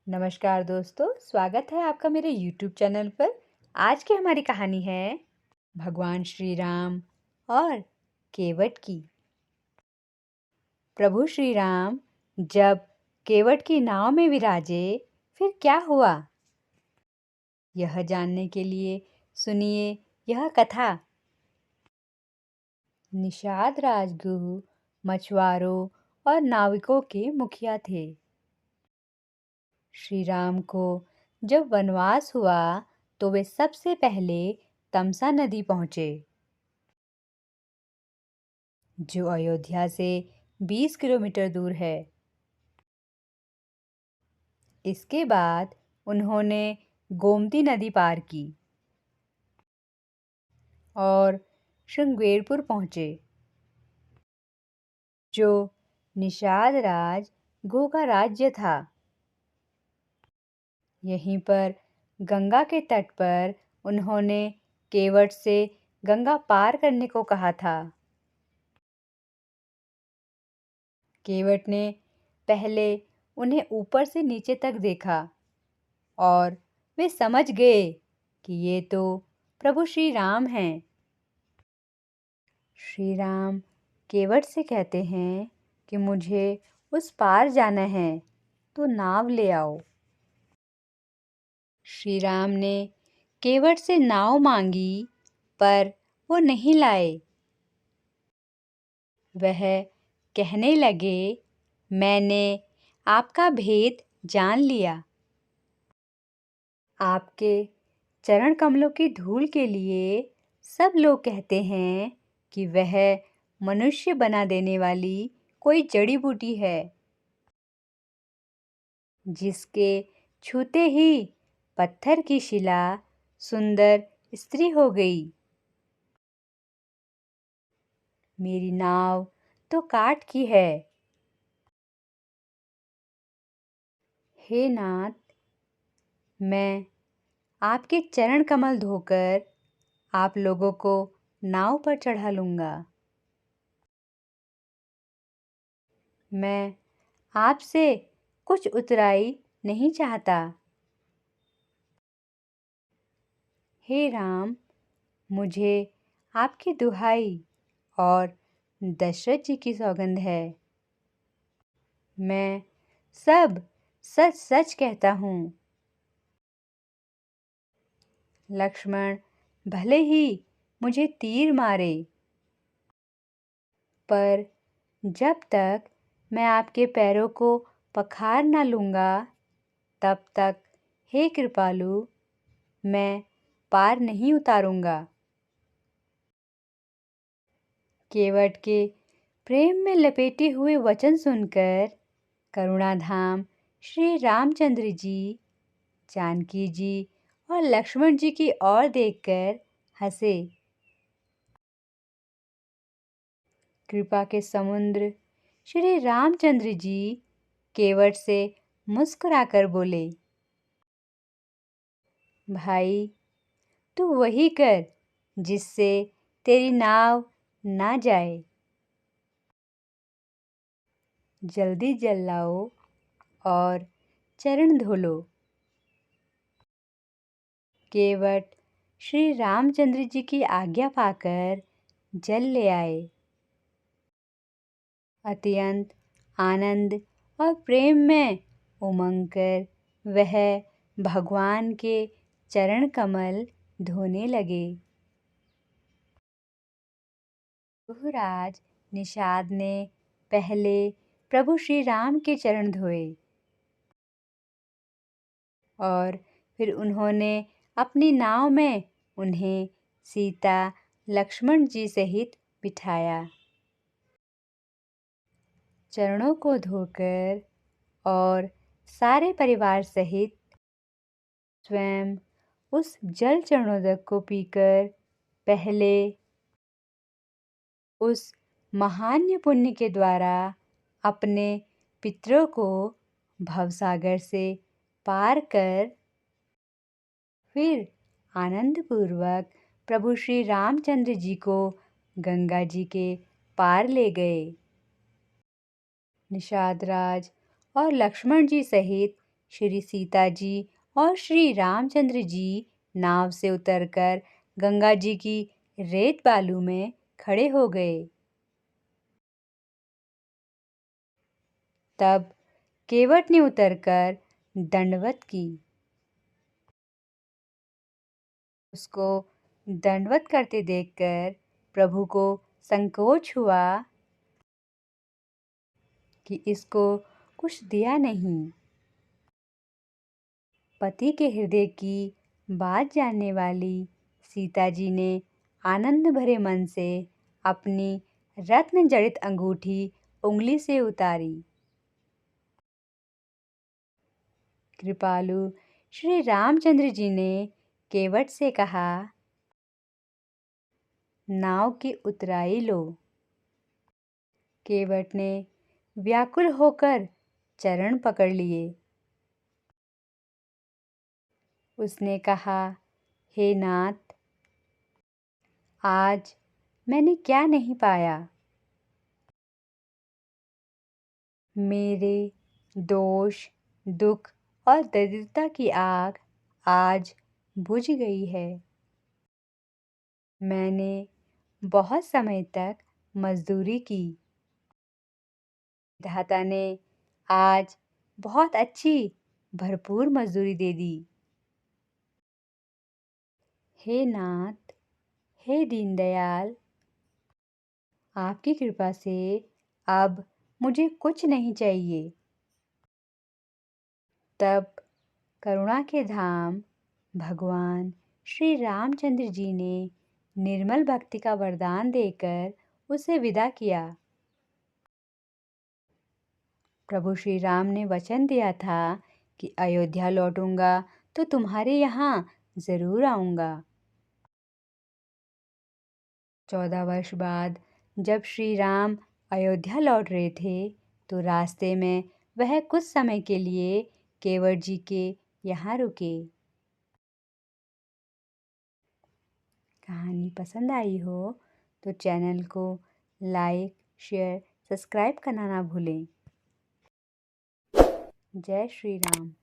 नमस्कार दोस्तों, स्वागत है आपका मेरे YouTube चैनल पर। आज की हमारी कहानी है भगवान श्री राम और केवट की। प्रभु श्री राम जब केवट की नाव में विराजे, फिर क्या हुआ? यह जानने के लिए सुनिए यह कथा। निषाद राजगुरु मछुआरों और नाविकों के मुखिया थे। श्री राम को जब वनवास हुआ तो वे सबसे पहले तमसा नदी पहुंचे, जो अयोध्या से 20 किलोमीटर दूर है। इसके बाद उन्होंने गोमती नदी पार की और श्रृंगेरपुर पहुंचे, जो निषाद राज गो का राज्य था। यहीं पर गंगा के तट पर उन्होंने केवट से गंगा पार करने को कहा था। केवट ने पहले उन्हें ऊपर से नीचे तक देखा और वे समझ गए कि ये तो प्रभु श्री राम हैं। श्री राम केवट से कहते हैं कि मुझे उस पार जाना है, तो नाव ले आओ। श्री राम ने केवट से नाव मांगी, पर वो नहीं लाए। वह कहने लगे, मैंने आपका भेद जान लिया। आपके चरण कमलों की धूल के लिए सब लोग कहते हैं कि वह मनुष्य बना देने वाली कोई जड़ी बूटी है, जिसके छूते ही पत्थर की शिला सुंदर स्त्री हो गई। मेरी नाव तो काठ की है। हे नाथ, मैं आपके चरण कमल धोकर आप लोगों को नाव पर चढ़ा लूंगा। मैं आपसे कुछ उतराई नहीं चाहता। हे राम, मुझे आपकी दुहाई और दशरथ जी की सौगंध है। मैं सब सच सच कहता हूँ। लक्ष्मण भले ही मुझे तीर मारे, पर जब तक मैं आपके पैरों को पखार ना लूँगा, तब तक हे कृपालु, मैं पार नहीं उतारूँगा। केवट के प्रेम में लपेटे हुए वचन सुनकर करुणाधाम श्री रामचंद्र जी, जानकी जी और लक्ष्मण जी की ओर देखकर हंसे। कृपा के समुद्र श्री रामचंद्र जी केवट से मुस्कुराकर बोले, भाई, तू वही कर जिससे तेरी नाव ना जाए। जल्दी जल लाओ और चरण धो लो। केवट श्री रामचंद्र जी की आज्ञा पाकर जल ले आए। अत्यंत आनंद और प्रेम में उमंग कर वह भगवान के चरण कमल धोने लगे। युवराज निषाद ने पहले प्रभु श्री राम के चरण धोए और फिर उन्होंने अपनी नाव में उन्हें सीता लक्ष्मण जी सहित बिठाया। चरणों को धोकर और सारे परिवार सहित स्वयं उस जल चरणोदक को पीकर पहले उस महान्य पुण्य के द्वारा अपने पितरों को भवसागर से पार कर फिर आनंद पूर्वक प्रभु श्री रामचंद्र जी को गंगा जी के पार ले गए। निषाद राज और लक्ष्मण जी सहित श्री सीता जी और श्री रामचंद्र जी नाव से उतरकर गंगा जी की रेत बालू में खड़े हो गए। तब केवट ने उतरकर दंडवत की। उसको दंडवत करते देखकर प्रभु को संकोच हुआ कि इसको कुछ दिया नहीं। पति के हृदय की बात जानने वाली सीता जी ने आनंद भरे मन से अपनी रत्न जड़ित अंगूठी उंगली से उतारी। कृपालु श्री रामचंद्र जी ने केवट से कहा, नाव की उतराई लो। केवट ने व्याकुल होकर चरण पकड़ लिए। उसने कहा, हे नाथ, आज मैंने क्या नहीं पाया। मेरे दोष, दुख और दरिद्रता की आग आज बुझ गई है। मैंने बहुत समय तक मजदूरी की। विधाता ने आज बहुत अच्छी भरपूर मजदूरी दे दी। हे नाथ, हे दीनदयाल, आपकी कृपा से अब मुझे कुछ नहीं चाहिए। तब करुणा के धाम भगवान श्री रामचंद्र जी ने निर्मल भक्ति का वरदान देकर उसे विदा किया। प्रभु श्री राम ने वचन दिया था कि अयोध्या लौटूंगा तो तुम्हारे यहाँ जरूर आऊंगा। 14 वर्ष बाद जब श्री राम अयोध्या लौट रहे थे तो रास्ते में वह कुछ समय के लिए केवट जी के यहाँ रुके। कहानी पसंद आई हो तो चैनल को लाइक, शेयर, सब्सक्राइब करना ना भूलें। जय श्री राम।